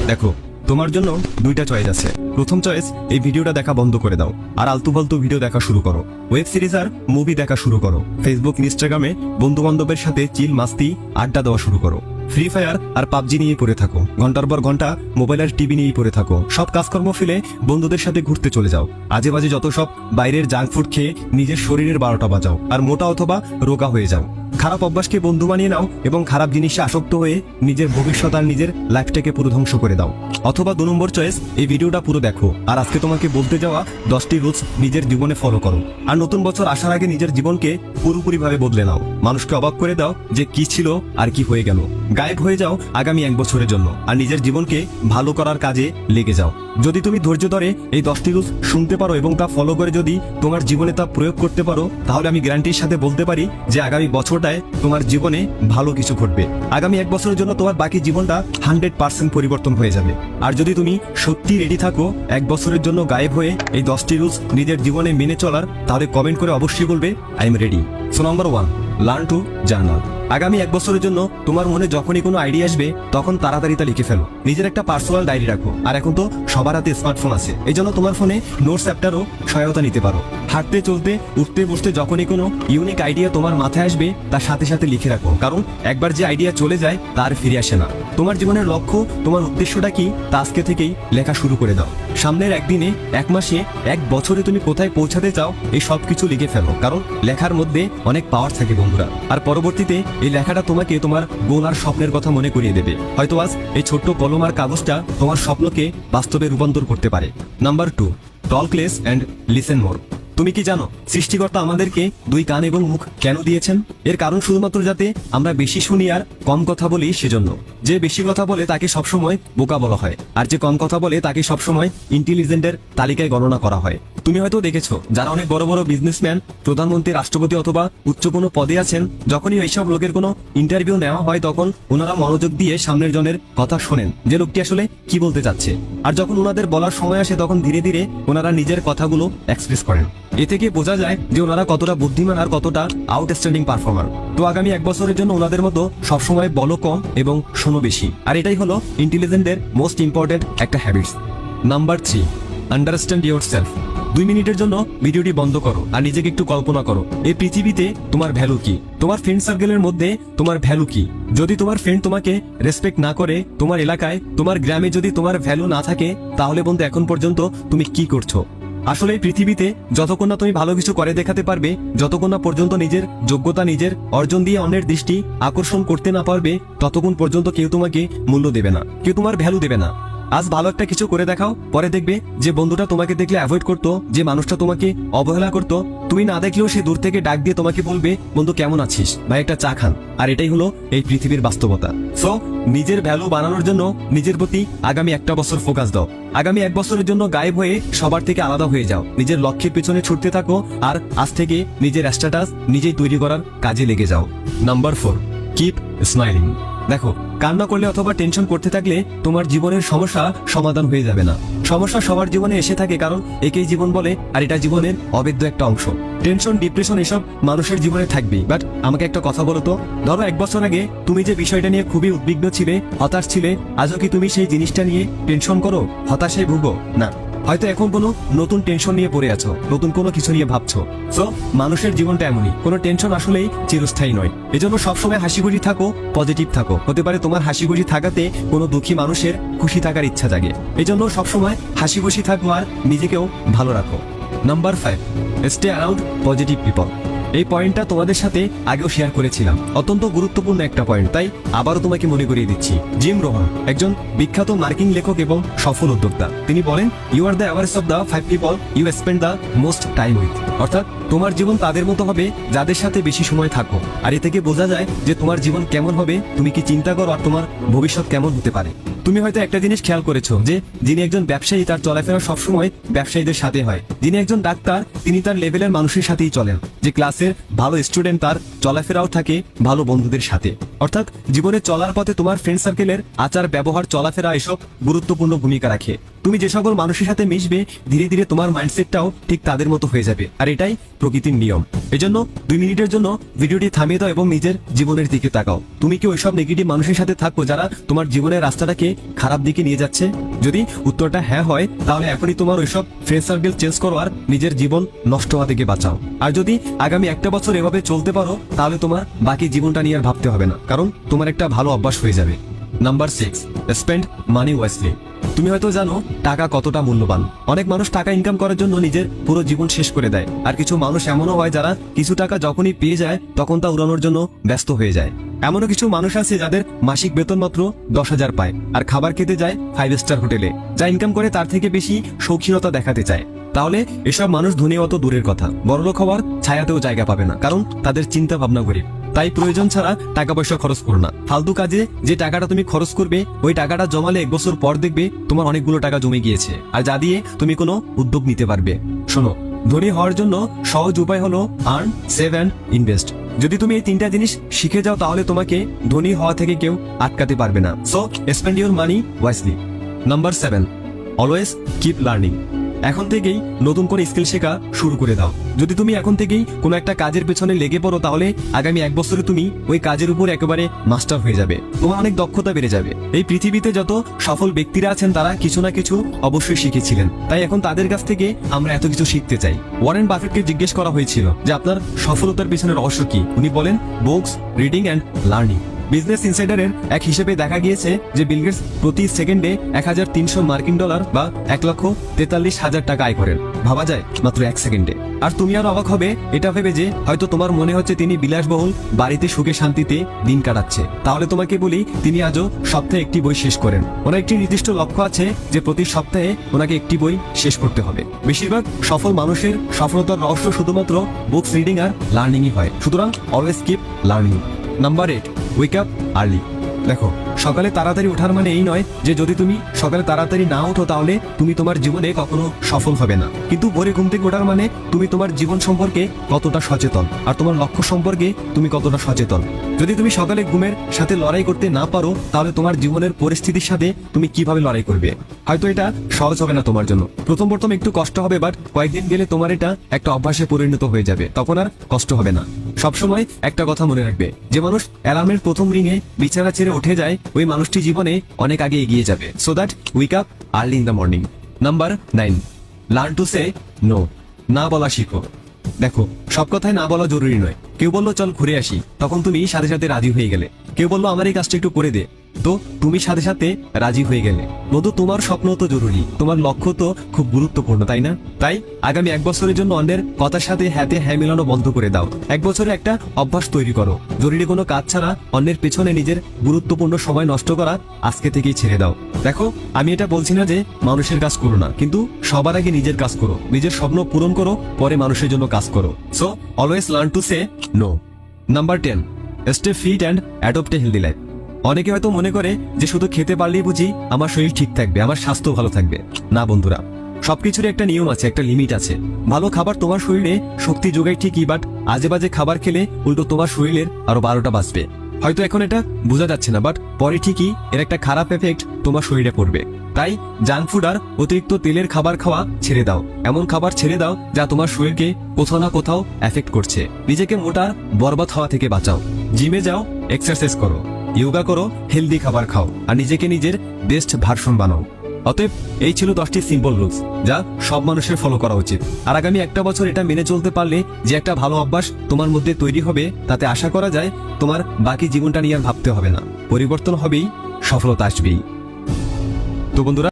দেখো, তোমার জন্য দুইটা চয়েস আছে। প্রথম চয়েস, এই ভিডিওটা দেখা বন্ধ করে দাও আর আলতু ফালতু ভিডিও দেখা শুরু করো। ওয়েব সিরিজ আর মুভি দেখা শুরু করো। ফেসবুক ইনস্টাগ্রামে বন্ধু বান্ধবের সাথে চিল মাস্তি আড্ডা দেওয়া শুরু করো। ফ্রি ফায়ার আর পাবজি নিয়ে পড়ে থাকো। ঘন্টার পর ঘন্টা মোবাইল আর টিভি নিয়েই পড়ে থাকো। সব কাজকর্ম ফেলে বন্ধুদের সাথে ঘুরতে চলে যাও। আজে বাজে যত সব বাইরের জাঙ্ক ফুড খেয়ে নিজের শরীরের 12টা বাজাও আর মোটা অথবা রোগা হয়ে যাও। খারাপ অভ্যাসকে বন্ধু বানিয়ে নাও এবং খারাপ জিনিসে আসক্ত হয়ে নিজের ভবিষ্যৎ আর নিজের লাইফটাকে পুরো ধ্বংস করে দাও। অথবা 2 নম্বর চয়েস, এই ভিডিওটা পুরো দেখো আর আজকে তোমাকে বলতে যাওয়া 10টি রুলস নিজের জীবনে ফলো করো। আর নতুন বছর আসার আগে নিজের জীবনকে পুরোপুরিভাবে বদলে নাও। মানুষকে অবাক করে দাও যে কি ছিল আর কি হয়ে গেল। গায়েব হয়ে যাও আগামী 1 বছরের জন্য আর নিজের জীবনকে ভালো করার কাজে লেগে যাও। যদি তুমি ধৈর্য ধরে এই 10টি রুলস শুনতে পারো এবং তা ফলো করে যদি তোমার জীবনে তা প্রয়োগ করতে পারো, তাহলে আমি গ্যারান্টির সাথে বলতে পারি যে আগামী বছরটায় তোমার জীবনে ভালো কিছু ঘটবে। আগামী 1 বছরের জন্য তোমার বাকি জীবনটা 100% পরিবর্তন হয়ে যাবে। আর যদি তুমি সত্যি রেডি থাকো 1 বছরের জন্য গায়েব হয়ে এই 10টি রুলস নিজের জীবনে মেনে চলার, তাহলে কমেন্ট করে অবশ্যই বলবে I am ready. So number 1, learn to journal. আগামী 1 বছরের জন্য তোমার মনে যখনই কোনো আইডিয়া আসবে তখন তাড়াতাড়ি তা লিখে ফেলো। নিজের একটা পার্সোনাল ডায়েরি রাখো। আর এখন তো সবার হাতে স্মার্টফোন আছে, এই জন্য তোমার ফোনে নোটস অ্যাপটারও সহায়তা নিতে পারো। হাঁটতে চলতে উঠতে বসতে যখনই কোনো ইউনিক আইডিয়া তোমার মাথায় আসবে তার সাথে সাথে লিখে রাখো, কারণ একবার যে আইডিয়া চলে যায় তার ফিরে আসে না। তোমার জীবনের লক্ষ্য, তোমার উদ্দেশ্যটা কি তা আজকে থেকেই লেখা শুরু করে দাও। সামনের 1 দিনে, 1 মাসে, 1 বছরে তুমি কোথায় পৌঁছাতে চাও এই সব কিছু লিখে ফেলো, কারণ লেখার মধ্যে অনেক পাওয়ার থাকে বন্ধুরা। আর পরবর্তীতে এই লেখাটা তোমাকে তোমার গোল আর স্বপ্নের কথা মনে করিয়ে দেবে। হয়তো আজ এই ছোট্ট কলম আর কাগজটা তোমার স্বপ্নকে বাস্তবে রূপান্তর করতে পারে। Number 2, talk less and listen more. তুমি কি জানো সৃষ্টিকর্তা আমাদেরকে 2 কান এবং মুখ কেন দিয়েছেন? এর কারণ শুধুমাত্র যাতে আমরা বেশি শুনি আর কম কথা বলি সেজন্য। যে বেশি কথা বলে তাকে সবসময় বোকা বলা হয়, আর যে কম কথা বলে তাকে সবসময় ইন্টেলিজেন্টের তালিকায় গণনা করা হয়। তুমি হয়তো দেখেছো যারা অনেক বড় বড় বিজনেসম্যান, প্রধানমন্ত্রী, রাষ্ট্রপতি অথবা উচ্চ কোনো পদে আছেন, যখনই এইসব লোকের কোনো ইন্টারভিউ নেওয়া হয় তখন ওনারা মনোযোগ দিয়ে সামনের জনের কথা শোনেন যে লোকটি আসলে কি বলতে চাচ্ছে। আর যখন ওনাদের বলার সময় আসে তখন ধীরে ধীরে ওনারা নিজের কথাগুলো এক্সপ্রেস করেন। এ থেকে বোঝা যায় যে ওনারা কতটা বুদ্ধিমান আর কতটা আউটস্ট্যান্ডিং পারফর্মার। তো আগামী 1 বছরের জন্য ওনাদের মতো সবসময় বলো কম এবং শোনো বেশি। আর এটাই হলো ইন্টেলিজেন্টের মোস্ট ইম্পর্টেন্ট একটা habits. Number 3, understand your self. 2 মিনিটের জন্য ভিডিওটি বন্ধ করো আর নিজেকে একটু কল্পনা করো এই পৃথিবীতে তোমার ভ্যালু কি, তোমার ফ্রেন্ড সার্কেলের মধ্যে তোমার ভ্যালু কি। যদি তোমার ফ্রেন্ড তোমাকে রেসপেক্ট না করে, তোমার এলাকায়, তোমার গ্রামে যদি তোমার ভ্যালু না থাকে, তাহলে বন্ধু এখন পর্যন্ত তুমি কি করছো? আসলে এই পৃথিবীতে যতক্ষণ না তুমি ভালো কিছু করে দেখাতে পারবে, যতক্ষণ না পর্যন্ত নিজের যোগ্যতা, নিজের অর্জন দিয়ে অন্যের দৃষ্টি আকর্ষণ করতে না পারবে, ততক্ষণ পর্যন্ত কেউ তোমাকে মূল্য দেবে না, কেউ তোমার ভ্যালু দেবে না। আজ ভালো একটা কিছু করে দেখাও, পরে দেখবে যে বন্ধুটা তোমাকে দেখলে অ্যাভয়েড করতো, যে মানুষটা তোমাকে অবহেলা করতো, তুমি না দেখলেও সে দূর থেকে ডাক দিয়ে তোমাকে বলবে বন্ধু কেমন আছিস, ভাই একটা চা খান। আর এটাই হলো এই পৃথিবীর বাস্তবতা। সো নিজের ভ্যালু বানানোর জন্য নিজের প্রতি আগামী 1টা বছর ফোকাস দাও। আগামী 1 বছরের জন্য গায়েব হয়ে সবার থেকে আলাদা হয়ে যাও, নিজের লক্ষ্যের পেছনে ছুটতে থাকো আর আজ থেকে নিজের স্ট্যাটাস নিজেই তৈরি করার কাজে লেগে যাও। Number 4, keep smiling. দেখো, কান্না করলে অথবা টেনশন করতে থাকলে তোমার জীবনের সমস্যা সমাধান হয়ে যাবে না। সমস্যা সবার জীবনে এসে থাকে, কারণ একেই জীবন বলে আর এটা জীবনের অবেদ্য একটা অংশ। টেনশন, ডিপ্রেশন এসব মানুষের জীবনে থাকবেই। বাট আমাকে একটা কথা বলো তো, ধরো 1 বছর আগে তুমি যে বিষয়টা নিয়ে খুবই উদ্বিগ্ন ছিলে, হতাশ ছিলে, আজও কি তুমি সেই জিনিসটা নিয়ে টেনশন করো, হতাশায় ভুগো? না, হয়তো এখন কোনো নতুন টেনশন নিয়ে পড়ে আছো, নতুন কোনো কিছু নিয়ে ভাবছো। সো মানুষের জীবনটা এমনই, কোনো টেনশন আসলেই চিরস্থায়ী নয়। এজন্য সবসময় হাসি খুশি থাকো, পজিটিভ থাকো। হতে পারে তোমার হাসি খুশি থাকাতে কোনো দুঃখী মানুষের খুশি থাকার ইচ্ছা জাগে। এজন্য সবসময় হাসি খুশি থাকো আর নিজেকেও ভালো রাখো। Number 5, stay around positive people. এই পয়েন্টটা তোমাদের সাথে আগেও শেয়ার করেছিলাম, অত্যন্ত গুরুত্বপূর্ণ একটা পয়েন্ট, তাই আবারও তোমাকে মনে করিয়ে দিচ্ছি। জিম রোহন একজন বিখ্যাত মার্কেটিং লেখক এবং সফল উদ্যোক্তা। তিনি বলেন, you are the average of the 5 people you spend the most time with. অর্থাৎ তোমার জীবন তাদের মতো হবে যাদের সাথে বেশি সময় থাকো। আর এ থেকে বোঝা যায় যে তোমার জীবন কেমন হবে, তুমি কি চিন্তা করো আর তোমার ভবিষ্যৎ কেমন হতে পারে। তুমি হয়তো একটা জিনিস খেয়াল করেছো যে যিনি একজন ব্যবসায়ী তার চলাফেরা সবসময় ব্যবসায়ীদের সাথে হয়। যিনি একজন ডাক্তার তিনি তার লেভেলের মানুষের সাথেই চলেন। যে ক্লাসের ভালো স্টুডেন্ট তার চলাফেরাও থাকে ভালো বন্ধুদের সাথে। অর্থাৎ জীবনে চলার পথে তোমার ফ্রেন্ড সার্কেলের আচার, ব্যবহার, চলাফেরা এসব গুরুত্বপূর্ণ ভূমিকা রাখে। তুমি যে সকল মানুষের সাথে মিশবে ধীরে ধীরে তোমার মাইন্ডসেটটাও ঠিক তাদের মতো হয়ে যাবে, আর এটাই প্রকৃতির নিয়ম। এজন্য 2 মিনিটের জন্য ভিডিওটি থামিয়ে দাও এবং নিজের জীবনের দিকে তাকাও। তুমি কি ওইসব নেগেটিভ মানুষের সাথে থাকো যারা তোমার জীবনের রাস্তাটাকে খারাপ দিকে নিয়ে যাচ্ছে? যদি উত্তরটা হ্যাঁ হয়, তাহলে এখনই তোমার ওইসব ফ্রেন্ড সার্কেল চেঞ্জ করো আর নিজের জীবন নষ্ট হওয়া থেকে বাঁচাও। আর যদি আগামী 1টা বছর এভাবে চলতে পারো, তাহলে তোমার বাকি জীবনটা নিয়ে আর ভাবতে হবে না, কারণ তোমার একটা ভালো অভ্যাস হয়ে যাবে। Number 6, spend money wisely. তুমি হয়তো জানো টাকা কতটা মূল্যবান। অনেক মানুষ টাকা ইনকাম করার জন্য নিজের পুরো জীবন শেষ করে দেয়, আর কিছু মানুষ এমনও হয় যারা কিছু টাকা যখনই পেয়ে যায় তখন তা উড়ানোর জন্য ব্যস্ত হয়ে যায়। এমনও কিছু মানুষ আছে যাদের মাসিক বেতন মাত্র 10,000 পায়, আর খাবার খেতে যায় 5 স্টার হোটেলে। যা ইনকাম করে তার থেকে বেশি শৌখিনতা দেখাতে চায়। তাহলে এসব মানুষ ধনী অত দূরের কথা, বড়লোক হওয়ার ছায়াতেও জায়গা পাবে না, কারণ তাদের চিন্তা ভাবনা গরিব। তাই প্রয়োজন ছাড়া টাকা পয়সা খরচ করো না। ফালতু কাজে যে টাকাটা তুমি খরচ করবে, ওই টাকাটা জমালে 1 বছর পর দেখবে তোমার অনেকগুলো টাকা জমে গিয়েছে, আর যা দিয়ে তুমি কোনো উদ্যোগ নিতে পারবে। শোনো, ধনী হওয়ার জন্য সহজ উপায় হলো আর্ন, সেভ অ্যান্ড ইনভেস্ট। যদি তুমি এই 3টা জিনিস শিখে যাও, তাহলে তোমাকে ধনী হওয়া থেকে কেউ আটকাতে পারবে না। So spend your money wisely. Number 7, always keep learning. এখন থেকেই নতুন করে স্কিল শেখা শুরু করে দাও। যদি তুমি এখন থেকেই কোনো একটা কাজের পেছনে লেগে পড়ো, তাহলে আগামী 1 বছরে তুমি ওই কাজের উপর একেবারে মাস্টার হয়ে যাবে। তোমার অনেক দক্ষতা বেড়ে যাবে। এই পৃথিবীতে যত সফল ব্যক্তিরা আছেন তারা কিছু না কিছু অবশ্যই শিখেছিলেন, তাই এখন তাদের কাছ থেকে আমরা এত কিছু শিখতে চাই। ওয়ারেন বাফেটকে জিজ্ঞেস করা হয়েছিল যে আপনার সফলতার পেছনে রহস্য কি। উনি বলেন, books, reading and learning. Business ইনসাইডারের এক হিসেবে দেখা গিয়েছে যে বিল গেটস প্রতি সেকেন্ডে $1,300 বা 1,43,000 টাকা আয় করেন। ভাবা যায়, মাত্র 1 সেকেন্ডে। আর তুমি আর অবাক হবে এটা ভেবে যে হয়তো তোমার মনে হচ্ছে তিনি বিলাসবহুল বাড়িতে সুখে শান্তিতে দিন কাটাচ্ছে। তাহলে তোমাকে বলি, তিনি আজও সপ্তাহে 1টি বই শেষ করেন। ওনার একটি নির্দিষ্ট লক্ষ্য আছে যে প্রতি সপ্তাহে ওনাকে 1টি বই শেষ করতে হবে। বেশিরভাগ সফল মানুষের সফলতার রহস্য শুধুমাত্র বুকস রিডিং আর লার্নিংই হয়। সুতরাং always keep learning. Number 8, wake up early. দেখো, সকালে তাড়াতাড়ি ওঠার মানে এই নয় যে যদি তুমি সকালে তাড়াতাড়ি না ওঠো তাহলে তুমি তোমার জীবনে কখনো সফল হবে না। কিন্তু ভোরে ঘুম থেকে ওঠার মানে তুমি তোমার জীবন সম্পর্কে কতটা সচেতন, আর তোমার লক্ষ্য সম্পর্কে তুমি কতটা সচেতন। যদি তুমি সকালে ঘুমের সাথে লড়াই করতে না পারো, তাহলে তোমার জীবনের পরিস্থিতির সাথে তুমি কিভাবে লড়াই করবে? হয়তো এটা সহজ হবে না তোমার জন্য। প্রথম একটু কষ্ট হবে, বাট কয়েকদিন গেলে তোমার এটা একটা অভ্যাসে পরিণত হয়ে যাবে, তখন আর কষ্ট হবে না। সবসময় একটা কথা মনে রাখবে, যে মানুষ অ্যালার্মের প্রথম রিংয়ে বিছানা ছেড়ে উঠে যায়, ওই মানুষটি জীবনে অনেক আগে এগিয়ে যাবে। So that wake up early in the morning. Number 9, learn to say no. না বলা শিখো। দেখো, সব কথায় না বলা জরুরি নয়। কেউ বললো চল ঘুরে আসি, তখন তুমি সাথে সাথে রাজি হয়ে গেলে। কেউ বললো আমার এই কাজটা একটু করে দে, তো তুমি সাথে সাথে রাজি হয়ে গেলে। বন্ধু, তোমার স্বপ্ন তো জরুরি, তোমার লক্ষ্য তো খুব গুরুত্বপূর্ণ, তাই না? তাই আগামী 1 বছরের জন্য অন্যের কথার সাথে হাতে হ্যাঁ মেলানো বন্ধ করে দাও। 1 বছরে একটা অভ্যাস তৈরি করো। জরুরি কোনো কাজ ছাড়া অন্যের পেছনে নিজের গুরুত্বপূর্ণ সময় নষ্ট করা আজকে থেকেই ছেড়ে দাও। দেখো, আমি এটা বলছি না যে মানুষের কাজ করো না, কিন্তু সবার আগে নিজের কাজ করো। নিজের স্বপ্ন পূরণ করো, পরে মানুষের জন্য কাজ করো। So always learn to say no. Number 10, stay fit and adopt a healthy life. অনেকে হয়তো মনে করে যে শুধু খেতে পারলেই বুঝি আমার শরীর ঠিক থাকবে, আমার স্বাস্থ্য ভালো থাকবে। না বন্ধুরা, সবকিছুর একটা নিয়ম আছে, একটা লিমিট আছে। ভালো খাবার তোমার শরীরে শক্তি যোগায় ঠিকই, বাট আজে বাজে খাবার খেলে উল্টো তোমার শরীরের আরো 12টা বাঁচবে। হয়তো এখন এটা বোঝা যাচ্ছে না, বাট পরে ঠিকই এর একটা খারাপ এফেক্ট তোমার শরীরে পড়বে। তাই জাঙ্ক ফুড আর অতিরিক্ত তেলের খাবার খাওয়া ছেড়ে দাও। এমন খাবার ছেড়ে দাও যা তোমার শরীরকে কোথাও না কোথাও এফেক্ট করছে। নিজেকে মোটা বরবাদ হওয়া থেকে বাঁচাও। জিমে যাও, এক্সারসাইজ করো, যোগা করো, হেলদি খাবার খাও, আর নিজেকে নিজের বেস্ট ভার্সন বানাও। অতএব এই ছিল 10টি সিম্পল রুলস যা সব মানুষের ফলো করা উচিত। আর আগামী 1টা বছর এটা মেনে চলতে পারলে যে একটা ভালো অভ্যাস তোমার মধ্যে তৈরি হবে, তাতে আশা করা যায় তোমার বাকি জীবনটা নিয়ে আর ভাবতে হবে না। পরিবর্তন হবেই, সফলতা আসবেই। তো বন্ধুরা,